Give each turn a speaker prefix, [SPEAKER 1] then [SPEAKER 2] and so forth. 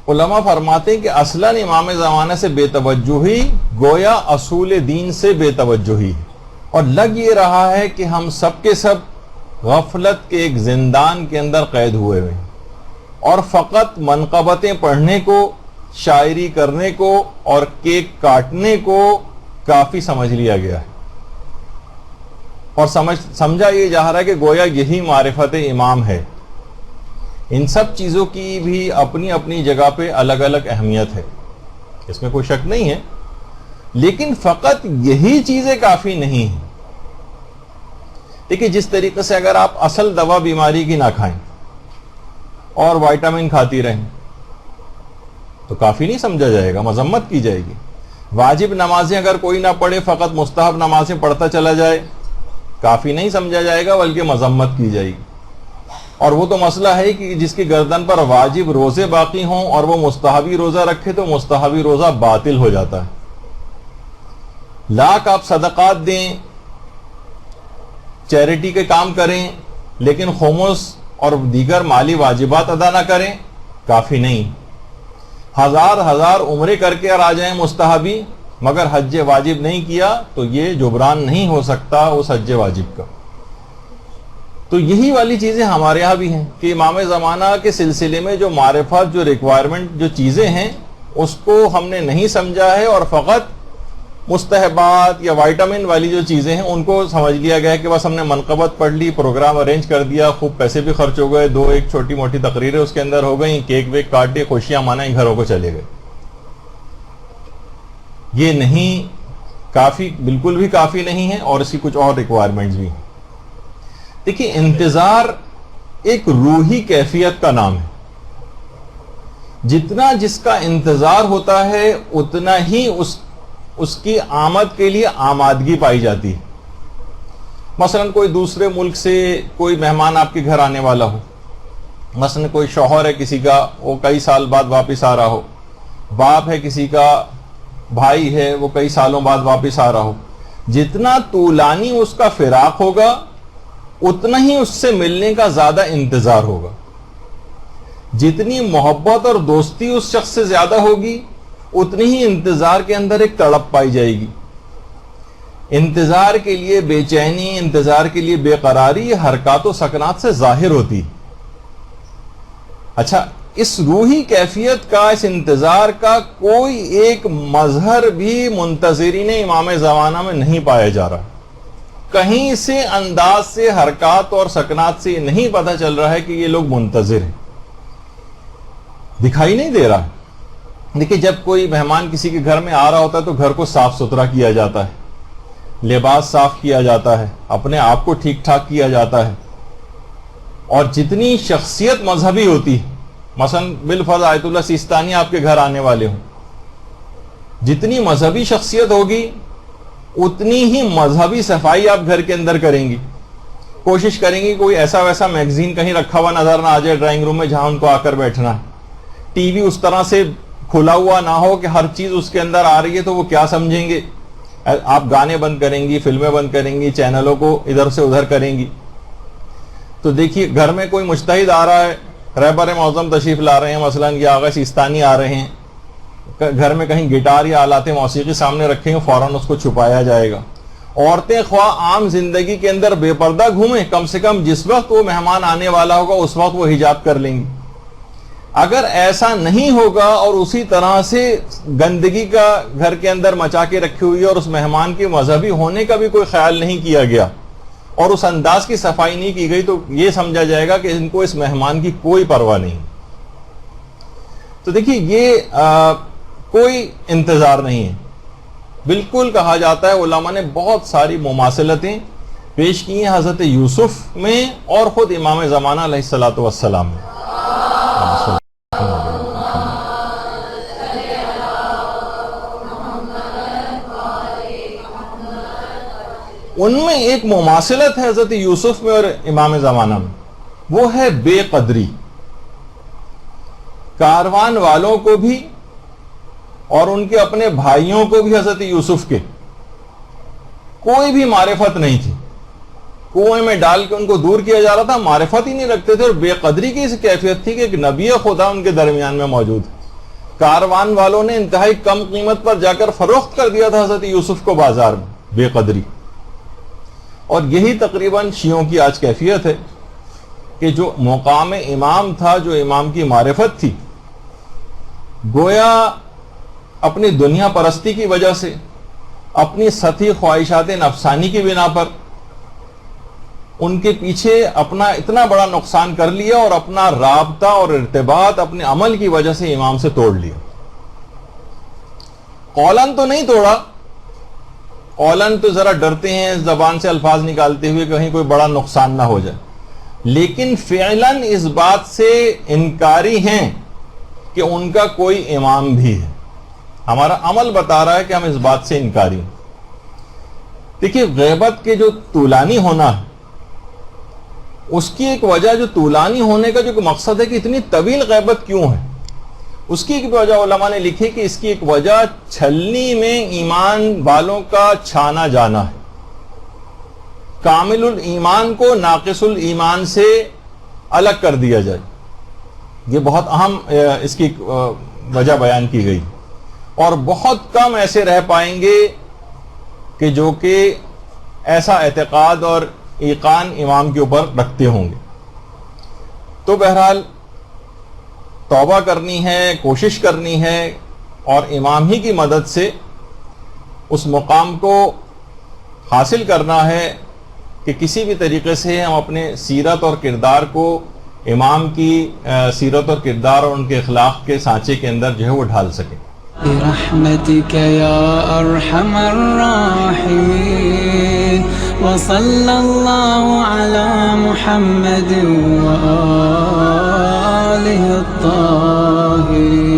[SPEAKER 1] علماء فرماتے ہیں کہ اصلاً امام زمانہ سے بے توجہی گویا اصول دین سے بے توجہی ہے، اور لگ یہ رہا ہے کہ ہم سب کے سب غفلت کے ایک زندان کے اندر قید ہوئے ہوئے ہیں، اور فقط منقبتیں پڑھنے کو، شاعری کرنے کو اور کیک کاٹنے کو کافی سمجھ لیا گیا ہے، اور سمجھا یہ جا رہا ہے کہ گویا یہی معرفت امام ہے۔ ان سب چیزوں کی بھی اپنی اپنی جگہ پہ الگ الگ اہمیت ہے، اس میں کوئی شک نہیں ہے، لیکن فقط یہی چیزیں کافی نہیں ہیں۔ دیکھیں، جس طریقے سے اگر آپ اصل دوا بیماری کی نہ کھائیں اور وائٹامن کھاتی رہیں تو کافی نہیں سمجھا جائے گا، مذمت کی جائے گی۔ واجب نمازیں اگر کوئی نہ پڑھے، فقط مستحب نمازیں پڑھتا چلا جائے، کافی نہیں سمجھا جائے گا بلکہ مذمت کی جائے گی۔ اور وہ تو مسئلہ ہے کہ جس کی گردن پر واجب روزے باقی ہوں اور وہ مستحبی روزہ رکھے تو مستحبی روزہ باطل ہو جاتا ہے۔ لاکھ آپ صدقات دیں، چیریٹی کے کام کریں، لیکن خمس اور دیگر مالی واجبات ادا نہ کریں، کافی نہیں۔ ہزار عمرے کر کے آ جائیں مستحبی، مگر حج واجب نہیں کیا تو یہ جبران نہیں ہو سکتا اس حج واجب کا۔ تو یہی والی چیزیں ہمارے ہاں بھی ہیں کہ امام زمانہ کے سلسلے میں جو معرفت، جو ریکوائرمنٹ، جو چیزیں ہیں اس کو ہم نے نہیں سمجھا ہے، اور فقط مستحبات یا وائٹامن والی جو چیزیں ہیں ان کو سمجھ لیا گیا ہے کہ بس ہم نے منقبت پڑھ لی، پروگرام ارینج کر دیا، خوب پیسے بھی خرچ ہو گئے، ایک چھوٹی موٹی تقریریں اس کے اندر ہو گئیں، کیک ویک کاٹے، خوشیاں منائیں، گھروں کو چلے گئے۔ یہ نہیں کافی، بالکل بھی کافی نہیں ہے، اور اس کی کچھ اور ریکوائرمنٹس بھی ہیں۔ دیکھیے، انتظار ایک روحی کیفیت کا نام ہے۔ جتنا جس کا انتظار ہوتا ہے اتنا ہی اس کی آمد کے لیے آمادگی پائی جاتی ہے۔ مثلا کوئی دوسرے ملک سے کوئی مہمان آپ کے گھر آنے والا ہو، مثلا کوئی شوہر ہے کسی کا، وہ کئی سال بعد واپس آ رہا ہو، باپ ہے کسی کا، بھائی ہے وہ کئی سالوں بعد واپس آ رہا ہو، جتنا طولانی اس کا فراق ہوگا اتنا ہی اس سے ملنے کا زیادہ انتظار ہوگا۔ جتنی محبت اور دوستی اس شخص سے زیادہ ہوگی اتنی ہی انتظار کے اندر ایک تڑپ پائی جائے گی۔ انتظار کے لیے بے چینی، انتظار کے لیے بے قراری، یہ حرکات و سکنات سے ظاہر ہوتی۔ اچھا، اس روحی کیفیت کا، اس انتظار کا کوئی ایک مظہر بھی منتظرین امام زمانہ میں نہیں پایا جا رہا۔ کہیں سے انداز سے، حرکات اور سکنات سے یہ نہیں پتہ چل رہا ہے کہ یہ لوگ منتظر ہیں، دکھائی نہیں دے رہا۔ دیکھیں، جب کوئی مہمان کسی کے گھر میں آ رہا ہوتا ہے تو گھر کو صاف ستھرا کیا جاتا ہے، لباس صاف کیا جاتا ہے، اپنے آپ کو ٹھیک ٹھاک کیا جاتا ہے، اور جتنی شخصیت مذہبی ہوتی ہے، مثلا بالفرض آیت اللہ سیستانی آپ کے گھر آنے والے ہوں، جتنی مذہبی شخصیت ہوگی اتنی ہی مذہبی صفائی آپ گھر کے اندر کریں گی، کوشش کریں گی کوئی ایسا ویسا میگزین کہیں رکھا ہوا نظر نہ آ جائے ڈرائنگ روم میں جہاں ان کو آ کر بیٹھنا ہے، ٹی وی اس طرح سے کھلا ہوا نہ ہو کہ ہر چیز اس کے اندر آ رہی ہے تو وہ کیا سمجھیں گے، آپ گانے بند کریں گی، فلمیں بند کریں گی، چینلوں کو ادھر سے ادھر کریں گی۔ تو دیکھیے، گھر میں کوئی مجتہد آ رہا ہے، رہبر معظم تشریف لا رہے ہیں، مثلا یہ آغا سیستانی آ رہے ہیں، گھر میں کہیں گٹار یا آلات موسیقی سامنے رکھیں گے، فوراً اس کو چھپایا جائے گا۔ عورتیں خواہ عام زندگی کے اندر بے پردہ گھومیں، کم سے کم جس وقت وہ مہمان آنے والا ہوگا اس وقت وہ حجاب کر لیں گی۔ اگر ایسا نہیں ہوگا اور اسی طرح سے گندگی کا گھر کے اندر مچا کے رکھی ہوئی ہے اور اس مہمان کے مذہبی ہونے کا بھی کوئی خیال نہیں کیا گیا اور اس انداز کی صفائی نہیں کی گئی، تو یہ سمجھا جائے گا کہ ان کو اس مہمان کی کوئی پرواہ نہیں۔ تو دیکھیے، یہ کوئی انتظار نہیں ہے۔ بالکل کہا جاتا ہے، علماء نے بہت ساری مماثلتیں پیش کی ہیں حضرت یوسف میں اور خود امام زمانہ علیہ الصلوۃ والسلام میں۔ ان میں ایک مماثلت ہے حضرت یوسف میں اور امام زمانہ میں، وہ ہے بے قدری۔ کاروان والوں کو بھی اور ان کے اپنے بھائیوں کو بھی حضرت یوسف کے کوئی بھی معرفت نہیں تھی، کنویں میں ڈال کے ان کو دور کیا جا رہا تھا، معرفت ہی نہیں رکھتے تھے، اور بے قدری کی اس کیفیت تھی کہ ایک نبی خدا ان کے درمیان میں موجود ہے، کاروان والوں نے انتہائی کم قیمت پر جا کر فروخت کر دیا تھا حضرت یوسف کو بازار میں بے قدری. اور یہی تقریباً شیعوں کی آج کیفیت ہے کہ جو مقام امام تھا، جو امام کی معرفت تھی، گویا اپنی دنیا پرستی کی وجہ سے، اپنی سطحی خواہشات نفسانی کی بنا پر ان کے پیچھے اپنا اتنا بڑا نقصان کر لیا اور اپنا رابطہ اور ارتباط اپنے عمل کی وجہ سے امام سے توڑ لیا. قولن تو نہیں توڑا، قولن تو ذرا ڈرتے ہیں زبان سے الفاظ نکالتے ہوئے کہیں کوئی بڑا نقصان نہ ہو جائے، لیکن فعلاً اس بات سے انکاری ہیں کہ ان کا کوئی امام بھی ہے. ہمارا عمل بتا رہا ہے کہ ہم اس بات سے انکاری ہیں. دیکھیے، غیبت کے جو طولانی ہونا ہے، اس کی ایک وجہ، جو طولانی ہونے کا جو مقصد ہے کہ اتنی طویل غیبت کیوں ہے، اس کی ایک وجہ علماء نے لکھی کہ اس کی ایک وجہ چھلنی میں ایمان والوں کا چھانا جانا ہے. کامل الایمان کو ناقص الایمان سے الگ کر دیا جائے. یہ بہت اہم اس کی وجہ بیان کی گئی. اور بہت کم ایسے رہ پائیں گے کہ جو کہ ایسا اعتقاد اور ایقان امام کے اوپر رکھتے ہوں گے. تو بہرحال توبہ کرنی ہے، کوشش کرنی ہے، اور امام ہی کی مدد سے اس مقام کو حاصل کرنا ہے کہ کسی بھی طریقے سے ہم اپنے سیرت اور کردار کو امام کی سیرت اور کردار اور ان کے اخلاق کے سانچے کے اندر جو ہے وہ ڈھال سکیں.
[SPEAKER 2] برحمتك يا أرحم الراحمين وصلى الله على محمد وآله الطاهرين.